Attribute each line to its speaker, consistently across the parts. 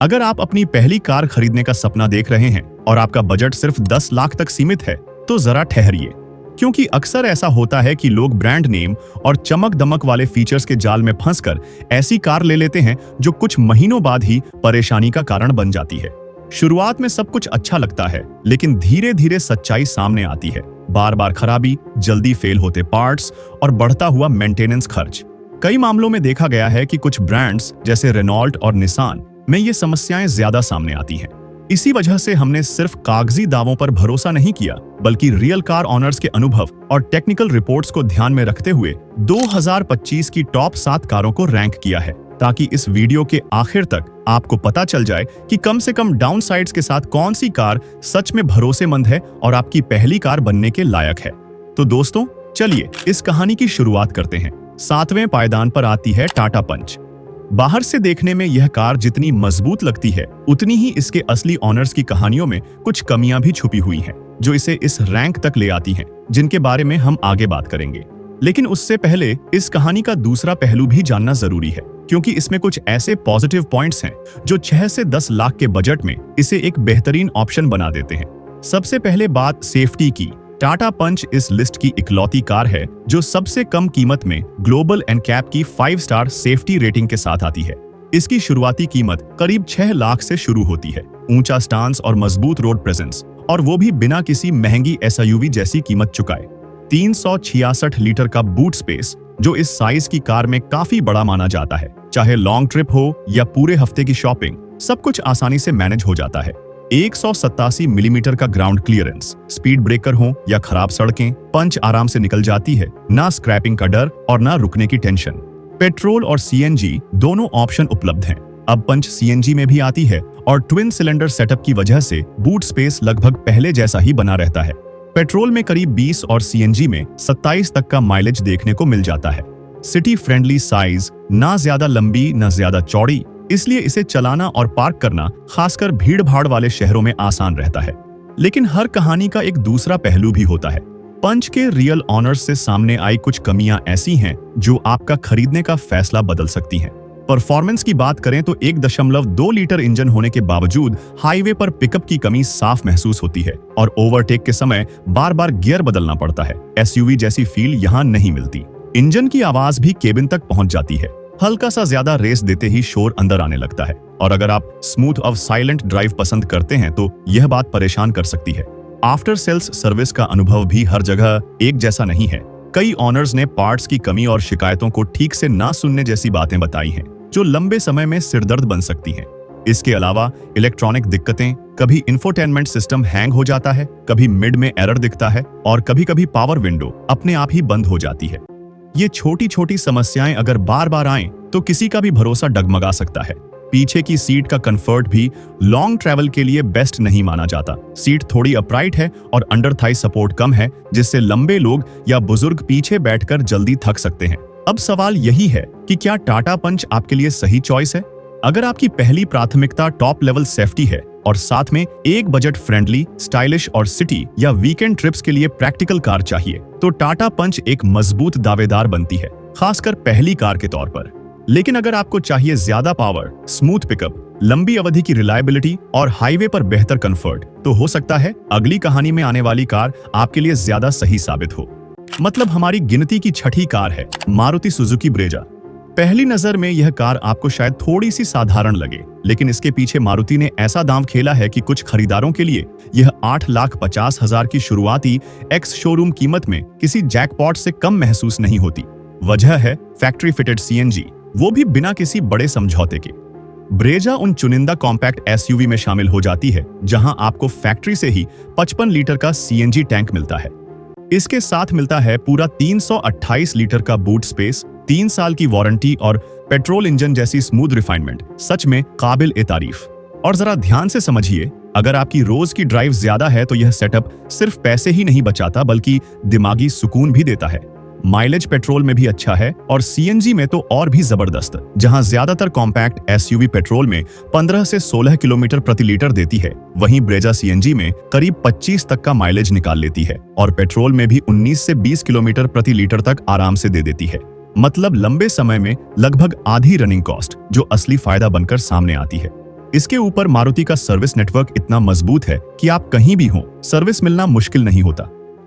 Speaker 1: अगर आप अपनी पहली कार खरीदने का सपना देख रहे हैं और आपका बजट सिर्फ 10 लाख तक सीमित है, तो जरा ठहरिए, क्योंकि अक्सर ऐसा होता है कि लोग ब्रांड नेम और चमक दमक वाले फीचर्स के जाल में फंसकर ऐसी कार ले लेते हैं जो कुछ महीनों बाद ही परेशानी का कारण बन जाती है। शुरुआत में सब कुछ अच्छा लगता है, लेकिन धीरे धीरे सच्चाई सामने आती है। बार बार खराबी, जल्दी फेल होते पार्ट्स और बढ़ता हुआ मेंटेनेंस खर्च। कई मामलों में देखा गया है कि कुछ ब्रांड्स जैसे रेनॉल्ट और निसान में ये समस्याएं ज्यादा सामने आती हैं। इसी वजह से हमने सिर्फ कागजी दावों पर भरोसा नहीं किया, बल्कि रियल कार ऑनर्स के अनुभव और टेक्निकल रिपोर्ट्स को ध्यान में रखते हुए 2025 की टॉप 7 कारों को रैंक किया है, ताकि इस वीडियो के आखिर तक आपको पता चल जाए कि कम से कम डाउनसाइड्स के साथ कौन सी कार सच में भरोसेमंद है और आपकी पहली कार बनने के लायक है। तो दोस्तों, चलिए इस कहानी की शुरुआत करते हैं। 7वें पायदान पर आती है टाटा पंच। बाहर से देखने में यह कार जितनी मजबूत लगती है, उतनी ही इसके असली ऑनर्स की कहानियों में कुछ कमियां भी छुपी हुई हैं, जो इसे इस रैंक तक ले आती हैं, जिनके बारे में हम आगे बात करेंगे। लेकिन उससे पहले इस कहानी का दूसरा पहलू भी जानना जरूरी है, क्योंकि इसमें कुछ ऐसे पॉजिटिव पॉइंट्स हैं जो 6 से 10 लाख के बजट में इसे एक बेहतरीन ऑप्शन बना देते हैं। सबसे पहले बात सेफ्टी की। टाटा पंच इस लिस्ट की इकलौती कार है जो सबसे कम कीमत में ग्लोबल एनकैप की 5 स्टार सेफ्टी रेटिंग के साथ आती है। इसकी शुरुआती कीमत करीब 6 लाख से शुरू होती है। ऊंचा स्टांस और मजबूत रोड प्रेजेंस, और वो भी बिना किसी महंगी एसयूवी जैसी कीमत चुकाए। 366 लीटर का बूट स्पेस, जो इस साइज की कार में काफी बड़ा माना जाता है। चाहे लॉन्ग ट्रिप हो या पूरे हफ्ते की शॉपिंग, सब कुछ आसानी से मैनेज हो जाता है। 187 मिलीमीटर का ग्राउंड क्लियरेंस, स्पीड ब्रेकर हो या खराब सड़कें, पंच आराम से निकल जाती है। ना स्क्रैपिंग का डर और ना रुकने की टेंशन। पेट्रोल और सीएनजी दोनों ऑप्शन उपलब्ध हैं। अब पंच सीएनजी में भी आती है और ट्विन सिलेंडर सेटअप की वजह से बूट स्पेस लगभग पहले जैसा ही बना रहता है। पेट्रोल में करीब 20 और सीएनजी में 27 तक का माइलेज देखने को मिल जाता है। सिटी फ्रेंडली साइज, ना ज्यादा लंबी ना ज्यादा चौड़ी, इसलिए इसे चलाना और पार्क करना खासकर भीड़ भाड़ वाले शहरों में आसान रहता है। लेकिन हर कहानी का एक दूसरा पहलू भी होता है। पंच के रियल ऑनर्स से सामने आई कुछ कमियां ऐसी हैं जो आपका खरीदने का फैसला बदल सकती हैं। परफॉर्मेंस की बात करें तो 1.2 लीटर इंजन होने के बावजूद हाईवे पर पिकअप की कमी साफ महसूस होती है और ओवरटेक के समय बार बार गियर बदलना पड़ता है। एसयूवी जैसी फील यहाँ नहीं मिलती। इंजन की आवाज भी केबिन तक पहुंच जाती है। हल्का सा ज्यादा रेस देते ही शोर अंदर आने लगता है, और अगर आप स्मूथ और साइलेंट ड्राइव पसंद करते हैं तो यह बात परेशान कर सकती है। आफ्टर सेल्स सर्विस का अनुभव भी हर जगह एक जैसा नहीं है। कई ऑनर्स ने पार्ट्स की कमी और शिकायतों को ठीक से ना सुनने जैसी बातें बताई हैं, जो लंबे समय में सिरदर्द बन सकती हैं। इसके अलावा इलेक्ट्रॉनिक दिक्कतें, कभी इंफोटेनमेंट सिस्टम हैंग हो जाता है, कभी मिड में एरर दिखता है और कभी कभी पावर विंडो अपने आप ही बंद हो जाती है। ये छोटी छोटी समस्याएं अगर बार बार आएं तो किसी का भी भरोसा डगमगा सकता है। पीछे की सीट का कंफर्ट भी लॉन्ग ट्रैवल के लिए बेस्ट नहीं माना जाता। सीट थोड़ी अपराइट है और अंडर थाई सपोर्ट कम है, जिससे लंबे लोग या बुजुर्ग पीछे बैठकर जल्दी थक सकते हैं। अब सवाल यही है कि क्या टाटा पंच आपके लिए सही चॉइस है? अगर आपकी पहली प्राथमिकता टॉप लेवल सेफ्टी है और साथ में एक बजट फ्रेंडली, स्टाइलिश और सिटी या वीकेंड ट्रिप्स के लिए प्रैक्टिकल कार चाहिए, तो टाटा पंच एक मजबूत दावेदार बनती है, खासकर पहली कार के तौर पर। लेकिन अगर आपको चाहिए ज्यादा पावर, स्मूथ पिकअप, लंबी अवधि की रिलायबिलिटी और हाईवे पर बेहतर कंफर्ट, तो हो सकता है अगली कहानी में आने वाली कार आपके लिए ज्यादा सही साबित हो। मतलब हमारी गिनती की 6ठी कार है मारुति सुजुकी ब्रेजा। पहली नजर में यह कार आपको शायद थोड़ी सी साधारण लगे, लेकिन इसके पीछे मारुति ने ऐसा दांव खेला है कि कुछ खरीदारों के लिए यह 8,50,000 की शुरुआती एक्स शोरूम कीमत में किसी जैकपॉट से कम महसूस नहीं होती। वजह है फैक्ट्री फिटेड सीएनजी, वो भी बिना किसी बड़े समझौते के। ब्रेजा उन चुनिंदा कॉम्पैक्ट एसयूवी में शामिल हो जाती है जहां आपको फैक्ट्री से ही 55 लीटर का सीएनजी टैंक मिलता है। इसके साथ मिलता है पूरा 328 लीटर का बूट स्पेस, 3 साल की वारंटी और पेट्रोल इंजन जैसी स्मूथ रिफाइनमेंट। सच में काबिल ए तारीफ। और जरा ध्यान से समझिए, अगर आपकी रोज की ड्राइव ज्यादा है तो यह सेटअप सिर्फ पैसे ही नहीं बचाता, बल्कि दिमागी सुकून भी देता है। माइलेज पेट्रोल में भी अच्छा है और सीएनजी में तो और भी जबरदस्त। जहां ज्यादातर कॉम्पैक्ट एसयूवी पेट्रोल में 15 से 16 किलोमीटर प्रति लीटर देती है, वहीं ब्रेजा सीएनजी में करीब 25 तक का माइलेज निकाल लेती है और पेट्रोल में भी 19 से 20 किलोमीटर प्रति लीटर तक आराम से दे देती है। मतलब लंबे समय में लगभग आधी रनिंग कॉस्ट, जो असली फायदा बनकर सामने आती है। इसके ऊपर मारुति का सर्विस नेटवर्क इतना मजबूत है कि आप कहीं भी हों, सर्विस मिलना मुश्किल नहीं होता।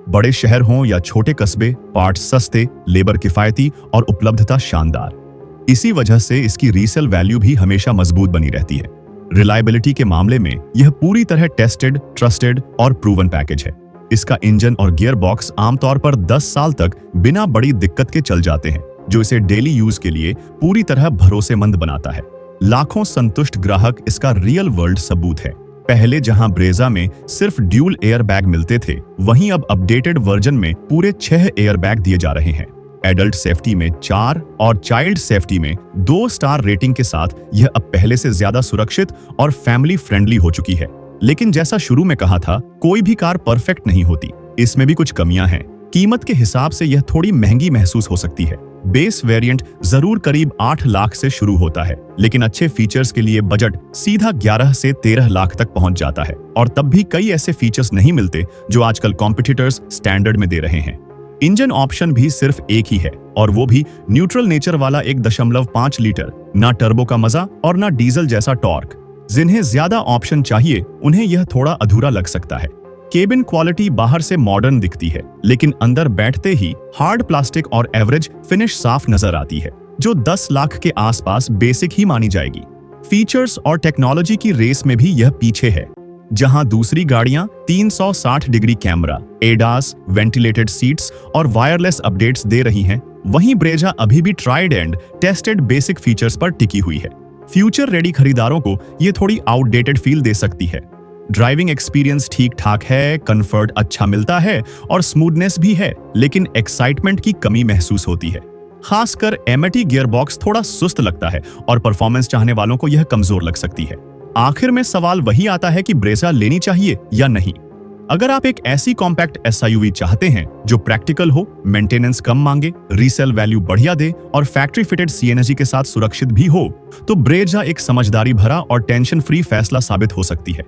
Speaker 1: बड़े शहर हों या छोटे कस्बे, पार्ट्स सस्ते, लेबर किफायती और उपलब्धता शानदार। इसी वजह से इसकी रीसेल वैल्यू भी हमेशा मजबूत बनी रहती है। रिलायबिलिटी के मामले में यह पूरी तरह टेस्टेड, ट्रस्टेड और प्रूवन पैकेज है। इसका इंजन और गियर बॉक्स आमतौर पर 10 साल तक बिना बड़ी दिक्कत के चल जाते हैं, जो इसे डेली यूज के लिए पूरी तरह भरोसेमंद बनाता है। लाखों संतुष्ट ग्राहक इसका रियल वर्ल्ड सबूत है। पहले जहां ब्रेजा में सिर्फ ड्यूल एयर बैग मिलते थे, वहीं अब अपडेटेड वर्जन में पूरे 6 एयर बैग दिए जा रहे हैं। एडल्ट सेफ्टी में 4 और चाइल्ड सेफ्टी में 2 स्टार रेटिंग के साथ यह अब पहले से ज्यादा सुरक्षित और फैमिली फ्रेंडली हो चुकी है। लेकिन जैसा शुरू में कहा था, कोई भी कार परफेक्ट नहीं होती। इसमें भी कुछ कमियां हैं। कीमत के हिसाब से यह थोड़ी महंगी महसूस हो सकती है। बेस वेरिएंट जरूर करीब 8 लाख से शुरू होता है, लेकिन अच्छे फीचर्स के लिए बजट सीधा 11 से 13 लाख तक पहुंच जाता है। और तब भी कई ऐसे फीचर्स नहीं मिलते जो आजकल कॉम्पिटिटर्स स्टैंडर्ड में दे रहे हैं। इंजन ऑप्शन भी सिर्फ एक ही है, और वो भी न्यूट्रल नेचर वाला 1.5 लीटर। ना टर्बो का मजा और ना डीजल जैसा टॉर्क। जिन्हें ज्यादा ऑप्शन चाहिए, उन्हें यह थोड़ा अधूरा लग सकता है। केबिन क्वालिटी बाहर से मॉडर्न दिखती है, लेकिन अंदर बैठते ही हार्ड प्लास्टिक और एवरेज फिनिश साफ नजर आती है, जो 10 लाख के आसपास बेसिक ही मानी जाएगी। फीचर्स और टेक्नोलॉजी की रेस में भी यह पीछे है। जहां दूसरी गाड़ियां 360 degree camera, ADAS, ventilated seats और वायरलेस अपडेट्स दे रही हैं, वहीं ब्रेजा अभी भी tried and tested basic features पर टिकी हुई है। फ्यूचर रेडी खरीदारों को यह थोड़ी आउटडेटेड फील दे सकती है। ड्राइविंग एक्सपीरियंस ठीक ठाक है, कंफर्ट अच्छा मिलता है और स्मूथनेस भी है, लेकिन एक्साइटमेंट की कमी महसूस होती है। खासकर एमटी गियरबॉक्स थोड़ा सुस्त लगता है और परफॉर्मेंस चाहने वालों को यह कमजोर लग सकती है। आखिर में सवाल वही आता है कि ब्रेजा लेनी चाहिए या नहीं। अगर आप एक ऐसी कॉम्पैक्ट एसयूवी चाहते हैं जो प्रैक्टिकल हो, मेंटेनेंस कम मांगे, रीसेल वैल्यू बढ़िया दे और फैक्ट्री फिटेड सीएनजी के साथ सुरक्षित भी हो, तो ब्रेजा एक समझदारी भरा और टेंशन फ्री फैसला साबित हो सकती है।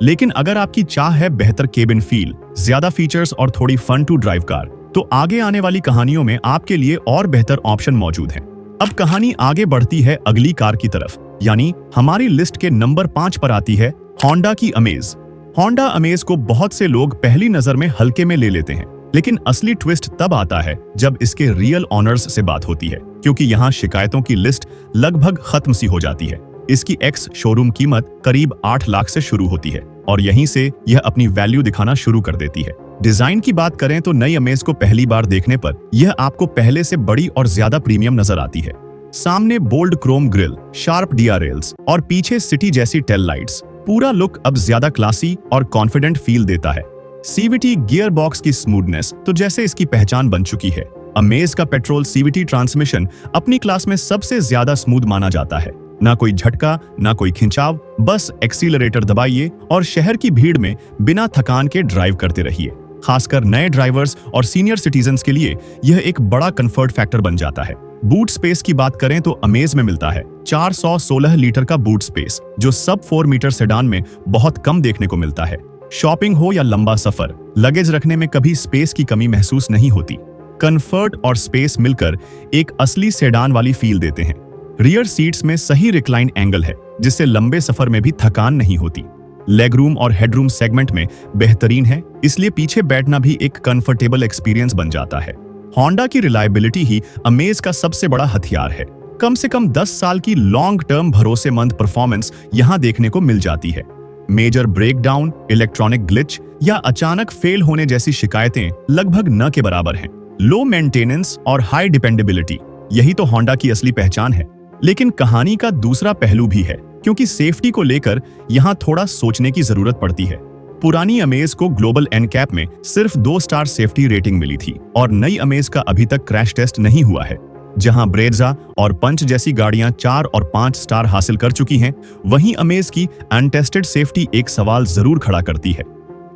Speaker 1: लेकिन अगर आपकी चाह है बेहतर केबिन फील, ज्यादा फीचर्स और थोड़ी फन टू ड्राइव कार, तो आगे आने वाली कहानियों में आपके लिए और बेहतर ऑप्शन मौजूद हैं। अब कहानी आगे बढ़ती है अगली कार की तरफ, यानी हमारी लिस्ट के नंबर 5 पर आती है होंडा की अमेज। होंडा अमेज को बहुत से लोग पहली नजर में हल्के में ले लेते हैं, लेकिन असली ट्विस्ट तब आता है जब इसके रियल ऑनर्स से बात होती है, क्योंकि यहाँ शिकायतों की लिस्ट लगभग खत्म सी हो जाती है। इसकी एक्स शोरूम कीमत करीब 8 लाख से शुरू होती है और यहीं से यह अपनी वैल्यू दिखाना शुरू कर देती है। डिजाइन की बात करें तो नई अमेज को पहली बार देखने पर यह आपको पहले से बड़ी और ज्यादा प्रीमियम नजर आती है। सामने bold chrome grille, sharp DRLs और पीछे सिटी जैसी टेल लाइट्स। पूरा लुक अब ज्यादा क्लासी और कॉन्फिडेंट फील देता है। सीवीटी गियर बॉक्स की स्मूथनेस तो जैसे इसकी पहचान बन चुकी है। अमेज का पेट्रोल सीवीटी ट्रांसमिशन अपनी क्लास में सबसे ज्यादा स्मूथ माना जाता है। ना कोई झटका, ना कोई खिंचाव, बस एक्सीलरेटर दबाइए और शहर की भीड़ में बिना थकान के ड्राइव करते रहिए। खासकर नए ड्राइवर्स और सीनियर सिटीजन्स के लिए यह एक बड़ा कंफर्ट फैक्टर बन जाता है। बूट स्पेस की बात करें तो अमेज में मिलता है 416 लीटर का बूट स्पेस, जो सब 4 मीटर सेडान में बहुत कम देखने को मिलता है। शॉपिंग हो या लंबा सफर, लगेज रखने में कभी स्पेस की कमी महसूस नहीं होती। कंफर्ट और स्पेस मिलकर एक असली सेडान वाली फील देते हैं। रियर सीट्स में सही रिक्लाइन एंगल है, जिससे लंबे सफर में भी थकान नहीं होती। लेग रूम और हेडरूम सेगमेंट में बेहतरीन है, इसलिए पीछे बैठना भी एक कंफर्टेबल एक्सपीरियंस बन जाता है। होंडा की रिलायबिलिटी ही अमेज का सबसे बड़ा हथियार है। कम से कम 10 साल की लॉन्ग टर्म भरोसेमंद परफॉर्मेंस यहां देखने को मिल जाती है। मेजर ब्रेकडाउन, इलेक्ट्रॉनिक ग्लिच या अचानक फेल होने जैसी शिकायतें लगभग न के बराबर हैं। लो मेंटेनेंस और हाई डिपेंडेबिलिटी, यही तो होंडा की असली पहचान है। लेकिन कहानी का दूसरा पहलू भी है, क्योंकि सेफ्टी को लेकर यहां थोड़ा सोचने की जरूरत पड़ती है। पुरानी अमेज को ग्लोबल एनकैप में सिर्फ 2 स्टार सेफ्टी रेटिंग मिली थी और नई अमेज का अभी तक क्रैश टेस्ट नहीं हुआ है। जहां ब्रेजा और पंच जैसी गाड़ियां 4 और 5 स्टार हासिल कर चुकी हैं, वहीं अमेज की अनटेस्टेड सेफ्टी एक सवाल जरूर खड़ा करती है।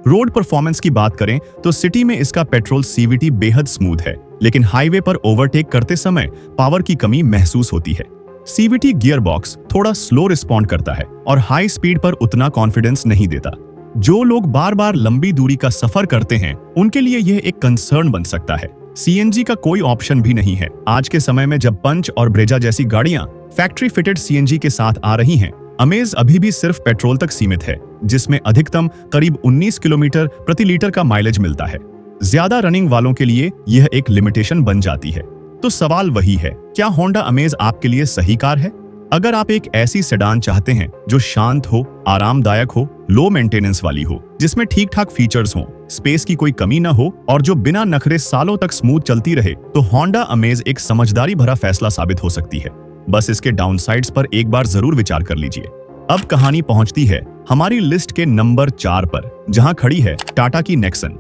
Speaker 1: रोड परफॉर्मेंस की बात करें तो सिटी में इसका पेट्रोल सीवीटी बेहद स्मूथ है, लेकिन हाईवे पर ओवरटेक करते समय पावर की कमी महसूस होती है। सीवीटी गियर बॉक्स थोड़ा स्लो रिस्पॉन्ड करता है और हाई स्पीड पर उतना कॉन्फिडेंस नहीं देता। जो लोग बार बार लंबी दूरी का सफर करते हैं, उनके लिए यह एक कंसर्न बन सकता है। सीएनजी का कोई ऑप्शन भी नहीं है। आज के समय में जब पंच और ब्रेजा जैसी गाड़ियां फैक्ट्री फिटेड सीएनजी के साथ आ रही हैं, अमेज अभी भी सिर्फ पेट्रोल तक सीमित है, जिसमें अधिकतम करीब 19 किलोमीटर प्रति लीटर का माइलेज मिलता है। ज्यादा रनिंग वालों के लिए यह एक लिमिटेशन बन जाती है। तो सवाल वही है, क्या होंडा अमेज आपके लिए सही कार है? अगर आप एक ऐसी सेडान चाहते हैं जो शांत हो, आरामदायक हो, लो मेंटेनेंस वाली हो, जिसमें ठीक ठाक फीचर्स हों, स्पेस की कोई कमी ना हो और जो बिना नखरे सालों तक स्मूथ चलती रहे, तो होंडा अमेज एक समझदारी भरा फैसला साबित हो सकती है। बस इसके डाउनसाइड्स पर एक बार जरूर विचार कर लीजिए। अब कहानी पहुंचती है हमारी लिस्ट के नंबर 4 पर, जहां खड़ी है टाटा की नेक्सन।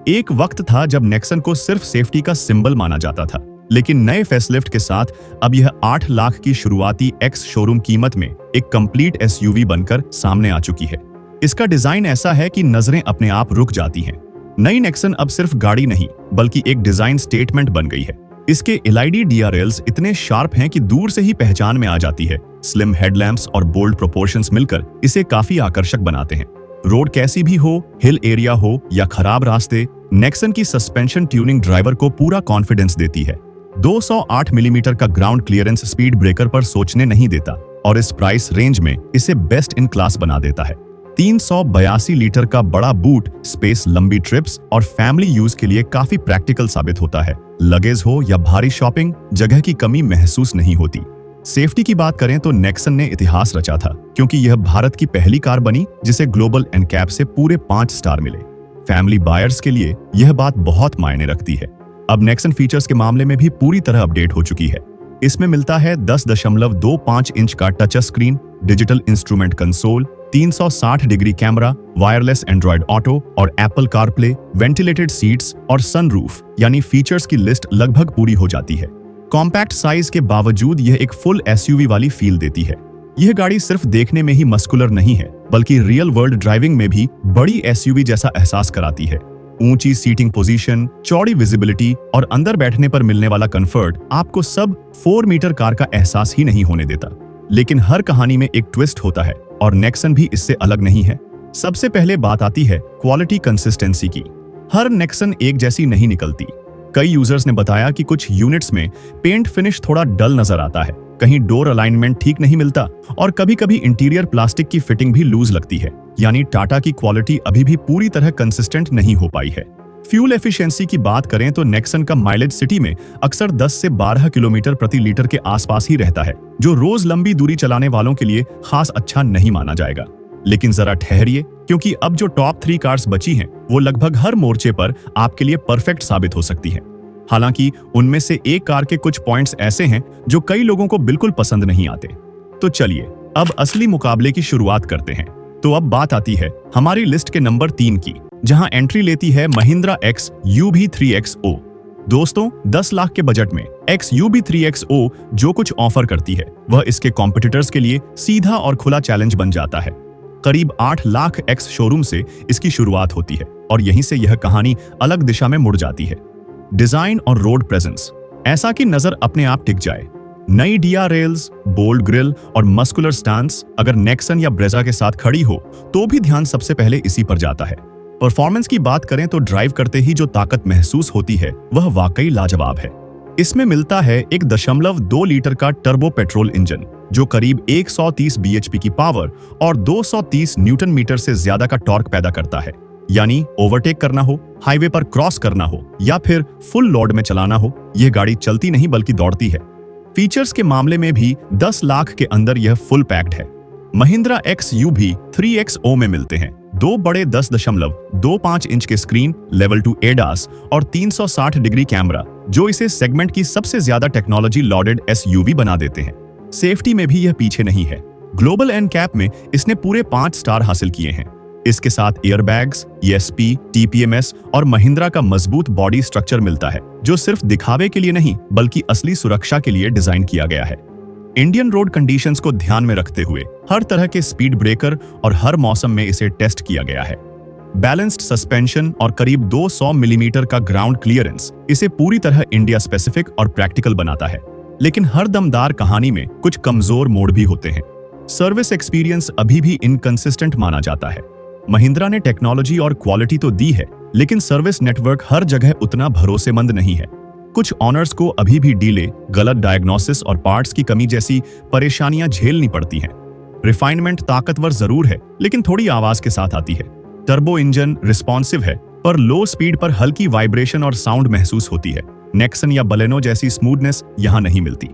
Speaker 1: एक वक्त था जब नेक्सन को सिर्फ सेफ्टी का सिंबल माना जाता था, लेकिन नए फेसलिफ्ट के साथ अब यह 8 लाख की शुरुआती एक्स शोरूम कीमत में एक कंप्लीट एसयूवी बनकर सामने आ चुकी है। इसका डिजाइन ऐसा है कि नजरें अपने आप रुक जाती हैं। नई नेक्सन अब सिर्फ गाड़ी नहीं, बल्कि एक डिजाइन स्टेटमेंट बन गई है। इसके एलईडी डीआरएल्स इतने शार्प हैं कि दूर से ही पहचान में आ जाती है। स्लिम हेडलैम्प्स और बोल्ड प्रोपोर्शंस मिलकर इसे काफी आकर्षक बनाते हैं। रोड कैसी भी हो, हिल एरिया हो या खराब रास्ते, नेक्सन की सस्पेंशन ट्यूनिंग ड्राइवर को पूरा कॉन्फिडेंस देती है। 208 मिलीमीटर का ग्राउंड क्लियरेंस स्पीड ब्रेकर पर सोचने नहीं देता और इस प्राइस रेंज में इसे बेस्ट इन क्लास बना देता है। 382 लीटर का बड़ा बूट स्पेस लंबी ट्रिप्स और फैमिली यूज के लिए काफी प्रैक्टिकल साबित होता है। लगेज हो या भारी शॉपिंग, जगह की कमी महसूस नहीं होती। सेफ्टी की बात करें तो नेक्सन ने इतिहास रचा था, क्योंकि यह भारत की पहली कार बनी जिसे ग्लोबल एनकैप से पूरे 5 स्टार मिले। फैमिली बायर्स के लिए यह बात बहुत मायने रखती है। अब नेक्सन फीचर्स के मामले में भी पूरी तरह अपडेट हो चुकी है। इसमें मिलता है 10.25 इंच का touch screen, digital instrument console, 360 degree camera, wireless Android auto और एप्पल कारप्ले, वेंटिलेटेड सीट्स और सनरूफ, यानी फीचर्स की लिस्ट लगभग पूरी हो जाती है। कॉम्पैक्ट साइज के बावजूद यह एक फुल एसयूवी वाली फील देती है। यह गाड़ी सिर्फ देखने में ही मस्कुलर नहीं है, बल्कि रियल वर्ल्ड ड्राइविंग में भी बड़ी एसयूवी जैसा एहसास कराती है। ऊंची सीटिंग पोजीशन, चौड़ी विजिबिलिटी और अंदर बैठने पर मिलने वाला कंफर्ट आपको सब 4 मीटर कार का एहसास ही नहीं होने देता। लेकिन हर कहानी में एक ट्विस्ट होता है और नेक्सन भी इससे अलग नहीं है। सबसे पहले बात आती है क्वालिटी कंसिस्टेंसी की। हर नेक्सन एक जैसी नहीं निकलती। कई यूजर्स ने बताया कि कुछ यूनिट्स में पेंट फिनिश थोड़ा डल नजर आता है, कहीं डोर अलाइनमेंट ठीक नहीं मिलता और कभी-कभी इंटीरियर प्लास्टिक की फिटिंग भी लूज लगती है। यानी टाटा की क्वालिटी अभी भी पूरी तरह कंसिस्टेंट नहीं हो पाई है। फ्यूल एफिशिएंसी की बात करें तो नेक्सन का माइलेज सिटी में अक्सर 10 से 12 किलोमीटर प्रति लीटर के आसपास ही रहता है, जो रोज लंबी दूरी चलाने वालों के लिए खास अच्छा नहीं माना जाएगा। लेकिन जरा ठहरिए, क्योंकि अब जो टॉप 3 कार्स बची हैं, वो लगभग हर मोर्चे पर आपके लिए परफेक्ट साबित हो सकती हैं। हालांकि उनमें से एक कार के कुछ पॉइंट्स ऐसे हैं जो कई लोगों को बिल्कुल पसंद नहीं आते। तो चलिए अब असली मुकाबले की शुरुआत करते हैं। तो अब बात आती है हमारी लिस्ट के नंबर 3 की, जहां एंट्री लेती है महिंद्रा XUV3XO। दोस्तों, 10 लाख के बजट में XUV3XO जो कुछ ऑफर करती है, वह इसके कॉम्पिटिटर्स के लिए सीधा और खुला चैलेंज बन जाता है। करीब 8 लाख एक्स शोरूम से इसकी शुरुआत होती है और यहीं से यह कहानी अलग दिशा में मुड़ जाती है। डिजाइन और रोड प्रेजेंस ऐसा कि नजर अपने आप टिक जाए। नई डीआर रेल्स, बोल्ड ग्रिल और मस्कुलर स्टांस अगर नेक्सन या ब्रेजा के साथ खड़ी हो तो भी ध्यान सबसे पहले इसी पर जाता है। परफॉर्मेंस की बात करें तो ड्राइव करते ही जो ताकत महसूस होती है वह वाकई लाजवाब है। इसमें मिलता है 1.2 लीटर का टर्बो पेट्रोल इंजन जो करीब 130 bhp की पावर और 230 न्यूटन मीटर से ज्यादा का टॉर्क पैदा करता है। यानी ओवरटेक करना हो, हाईवे पर क्रॉस करना हो या फिर फुल लोड में चलाना हो, यह गाड़ी चलती नहीं बल्कि दौड़ती है। फीचर्स के मामले में भी 10 लाख के अंदर यह फुल पैक्ड है। महिंद्रा XUV3XO में मिलते हैं 2 बड़े 10.25 इंच के स्क्रीन, लेवल 2 एडास और 360 डिग्री कैमरा जो इसे सेगमेंट की सबसे ज्यादा टेक्नोलॉजी लॉडेड एसयूवी बना देते हैं। सेफ्टी में भी यह पीछे नहीं है। ग्लोबल एनकैप में इसने पूरे 5 स्टार हासिल किए हैं। इसके साथ एयरबैग्स, ESP, TPMS और महिंद्रा का मजबूत बॉडी स्ट्रक्चर मिलता है जो सिर्फ दिखावे के लिए नहीं बल्कि असली सुरक्षा के लिए डिजाइन किया गया है। इंडियन रोड कंडीशंस को ध्यान में रखते हुए हर तरह के स्पीड ब्रेकर और हर मौसम में इसे टेस्ट किया गया है। बैलेंस्ड सस्पेंशन और करीब 200 मिलीमीटर का ग्राउंड क्लियरेंस इसे पूरी तरह इंडिया स्पेसिफिक और प्रैक्टिकल बनाता है। लेकिन हर दमदार कहानी में कुछ कमजोर मोड़ भी होते हैं। सर्विस एक्सपीरियंस अभी भी इनकंसिस्टेंट माना जाता है। महिंद्रा ने टेक्नोलॉजी और क्वालिटी तो दी है, लेकिन सर्विस नेटवर्क हर जगह उतना भरोसेमंद नहीं है। कुछ ऑनर्स को अभी भी डीले, गलत डायग्नोसिस और पार्ट्स की कमी जैसी परेशानियां झेलनी पड़ती हैं। रिफाइनमेंट ताकतवर जरूर है, लेकिन थोड़ी आवाज के साथ आती है। टर्बो इंजन रिस्पॉन्सिव है, पर लो स्पीड पर हल्की वाइब्रेशन और साउंड महसूस होती है। नेक्सन या बलेनो जैसी स्मूथनेस यहाँ नहीं मिलती।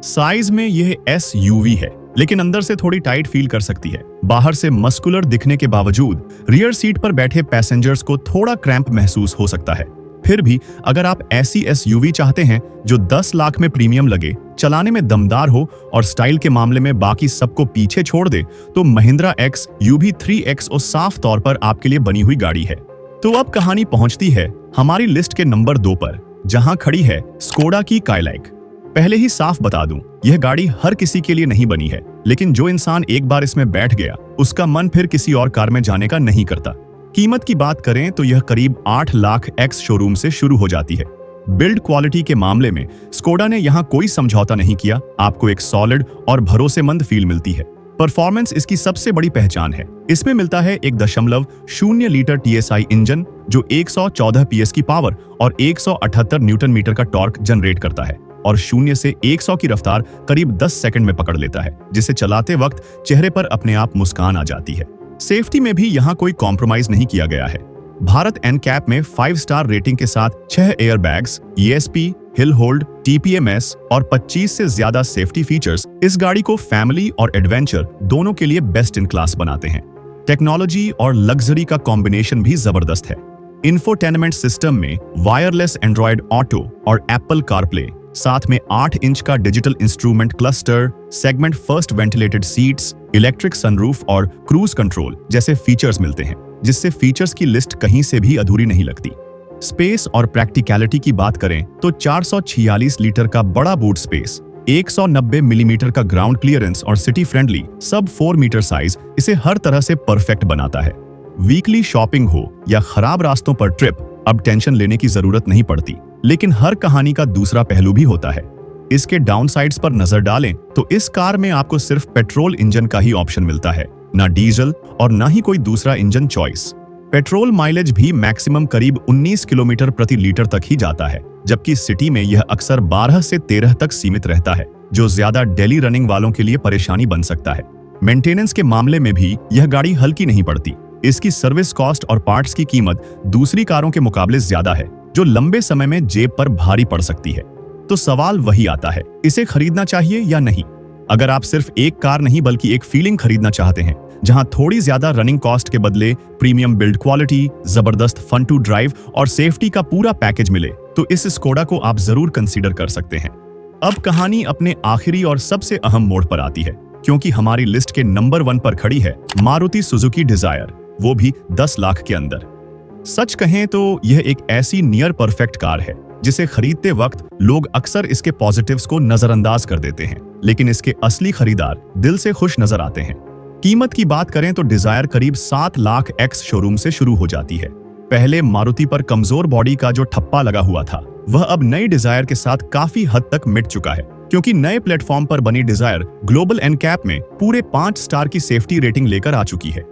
Speaker 1: साइज में यह SUV है, लेकिन अंदर से थोड़ी टाइट फील कर सकती है। बाहर से मस्कुलर दिखने के बावजूद रियर सीट पर बैठे पैसेंजर्स को थोड़ा क्रैम्प महसूस हो सकता है। फिर भी अगर आप ऐसी SUV चाहते हैं जो 10 लाख में प्रीमियम लगे, चलाने में दमदार हो और स्टाइल के मामले में बाकी सबको पीछे छोड़ दे, तो महिंद्रा XUV 3XO साफ तौर पर आपके लिए बनी हुई गाड़ी है। तो अब कहानी पहुंचती है हमारी लिस्ट के नंबर 2 पर, जहां खड़ी है स्कोडा की काइलैक। पहले ही साफ बता दूं, यह गाड़ी हर किसी के लिए नहीं बनी है, लेकिन जो इंसान एक बार इसमें बैठ गया, उसका मन फिर किसी और कार में जाने का नहीं करता। कीमत की बात करें तो यह करीब 8 लाख एक्स शोरूम से शुरू हो जाती है। बिल्ड क्वालिटी के मामले में स्कोडा ने यहाँ कोई समझौता नहीं किया। आपको एक सॉलिड और भरोसेमंद फील मिलती है। परफॉर्मेंस इसकी सबसे बड़ी पहचान है। इसमें मिलता है 1.0 लीटर TSI इंजन जो 114 PS की पावर और 178 न्यूटन मीटर का टॉर्क जनरेट करता है और 0 से 100 की रफ्तार करीब 10 सेकंड में पकड़ लेता है, जिसे चलाते वक्त चेहरे पर अपने आप मुस्कान आ जाती है। सेफ्टी में भी यहाँ कोई कॉम्प्रोमाइज नहीं किया गया है। भारत NCAP में 5 स्टार रेटिंग के साथ 6 airbags, ESP, hill hold, TPMS और 25 से ज्यादा सेफ्टी फीचर्स इस गाड़ी को फैमिली और एडवेंचर दोनों के लिए बेस्ट इन क्लास बनाते हैं। टेक्नोलॉजी और लग्जरी का कॉम्बिनेशन भी जबरदस्त है। इंफोटेनमेंट सिस्टम में वायरलेस एंड्रॉयड ऑटो और एप्पल कारप्ले, साथ में 8 इंच का digital instrument cluster, segment first ventilated seats, electric sunroof और क्रूज कंट्रोल जैसे फीचर्स मिलते हैं, जिससे फीचर्स की लिस्ट कहीं से भी अधूरी नहीं लगती। स्पेस और प्रैक्टिकलिटी की बात करें तो 446 लीटर का बड़ा बूट स्पेस, 190 मिलीमीटर का ग्राउंड क्लियरेंस और सिटी फ्रेंडली सब 4 मीटर साइज इसे हर तरह से परफेक्ट बनाता है। वीकली शॉपिंग हो या खराब रास्तों पर ट्रिप, अब टेंशन लेने की जरूरत नहीं पड़ती। लेकिन हर कहानी का दूसरा पहलू भी होता है। इसके डाउनसाइड्स पर नजर डालें तो इस कार में आपको सिर्फ पेट्रोल इंजन का ही ऑप्शन मिलता है, ना डीजल और ना ही कोई दूसरा इंजन चॉइस। पेट्रोल माइलेज भी मैक्सिमम करीब 19 किलोमीटर प्रति लीटर तक ही जाता है, जबकि सिटी में यह अक्सर 12 से 13 तक सीमित रहता है, जो ज्यादा डेली रनिंग वालों के लिए परेशानी बन सकता है। मेंटेनेंस के मामले में भी यह गाड़ी हल्की नहीं पड़ती। इसकी सर्विस कॉस्ट और पार्ट्स की कीमत दूसरी कारों के मुकाबले ज्यादा है, जो लंबे समय में जेब पर भारी पड़ सकती है। तो सवाल वही आता है, इसे खरीदना चाहिए या नहीं? अगर आप सिर्फ एक कार नहीं बल्कि एक फीलिंग खरीदना चाहते हैं, जहां थोड़ी ज्यादा रनिंग कॉस्ट के बदले प्रीमियम बिल्ड क्वालिटी, जबरदस्त फन टू ड्राइव और सेफ्टी का पूरा पैकेज मिले, तो इस स्कोडा को आप जरूर कंसीडर कर सकते हैं। अब कहानी अपने आखिरी और सबसे अहम मोड़ पर आती है, क्योंकि हमारी लिस्ट के नंबर 1 पर खड़ी है मारुति सुजुकी डिजायर, वो भी 10 लाख के अंदर। सच कहें तो यह एक ऐसी नियर परफेक्ट कार है जिसे खरीदते वक्त लोग अक्सर इसके पॉजिटिव्स को नजरअंदाज कर देते हैं, लेकिन इसके असली खरीदार दिल से खुश नजर आते हैं। कीमत की बात करें तो डिजायर करीब 7 लाख एक्स शोरूम से शुरू हो जाती है। पहले मारुति पर कमजोर बॉडी का जो ठप्पा लगा हुआ था, वह अब नई डिजायर के साथ काफी हद तक मिट चुका है, क्योंकि नए प्लेटफॉर्म पर बनी डिजायर ग्लोबल NCAP में पूरे 5 स्टार की सेफ्टी रेटिंग लेकर आ चुकी है।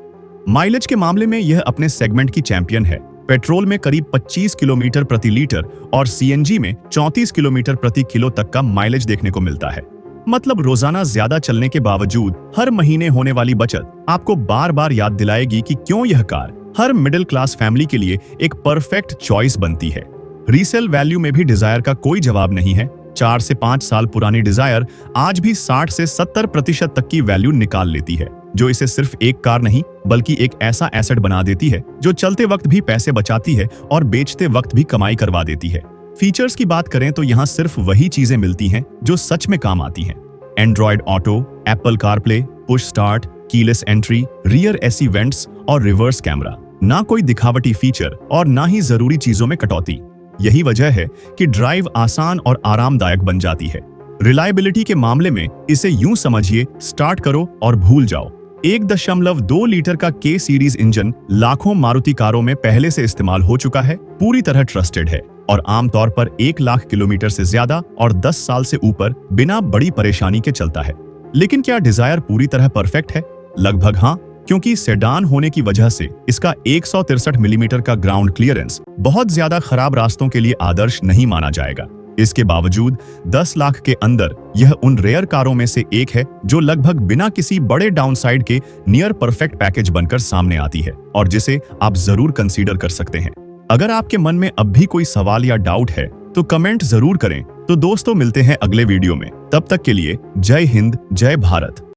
Speaker 1: माइलेज के मामले में यह अपने सेगमेंट की चैंपियन है। पेट्रोल में करीब 25 किलोमीटर प्रति लीटर और CNG में 34 किलोमीटर प्रति किलो तक का माइलेज देखने को मिलता है। मतलब रोजाना ज्यादा चलने के बावजूद हर महीने होने वाली बचत आपको बार बार याद दिलाएगी कि क्यों यह कार हर मिडिल क्लास फैमिली के लिए एक परफेक्ट चॉइस बनती है। रीसेल वैल्यू में भी डिजायर का कोई जवाब नहीं है। 4 से 5 साल पुरानी डिजायर आज भी 60 से 70% तक की वैल्यू निकाल लेती है, जो इसे सिर्फ एक कार नहीं बल्कि एक ऐसा एसेट बना देती है जो चलते वक्त भी पैसे बचाती है और बेचते वक्त भी कमाई करवा देती है। फीचर्स की बात करें तो यहाँ सिर्फ वही चीजें मिलती हैं जो सच में काम आती हैं। Android auto, Apple CarPlay, push start, keyless entry, rear AC vents और रिवर्स कैमरा। ना कोई दिखावटी फीचर और ना ही जरूरी चीजों में कटौती। यही वजह है कि ड्राइव आसान और आरामदायक बन जाती है। रिलायबिलिटी के मामले में इसे यूं समझिए, स्टार्ट करो और भूल जाओ। 1.2 लीटर का K सीरीज इंजन लाखों मारुति कारों में पहले से इस्तेमाल हो चुका है, पूरी तरह ट्रस्टेड है और आमतौर पर 1 लाख किलोमीटर से ज्यादा और 10 साल से ऊपर बिना बड़ी परेशानी के चलता है। लेकिन क्या डिजायर पूरी तरह परफेक्ट है? लगभग हाँ, क्योंकि सेडान होने की वजह से इसका 163 मिलीमीटर का ग्राउंड क्लियरेंस बहुत ज्यादा खराब रास्तों के लिए आदर्श नहीं माना जाएगा। इसके बावजूद 10 लाख के अंदर यह उन रेयर कारों में से एक है जो लगभग बिना किसी बड़े डाउनसाइड के नियर परफेक्ट पैकेज बनकर सामने आती है और जिसे आप जरूर कंसीडर कर सकते हैं। अगर आपके मन में अब भी कोई सवाल या डाउट है तो कमेंट जरूर करें। तो दोस्तों, मिलते हैं अगले वीडियो में। तब तक के लिए जय हिंद, जय भारत।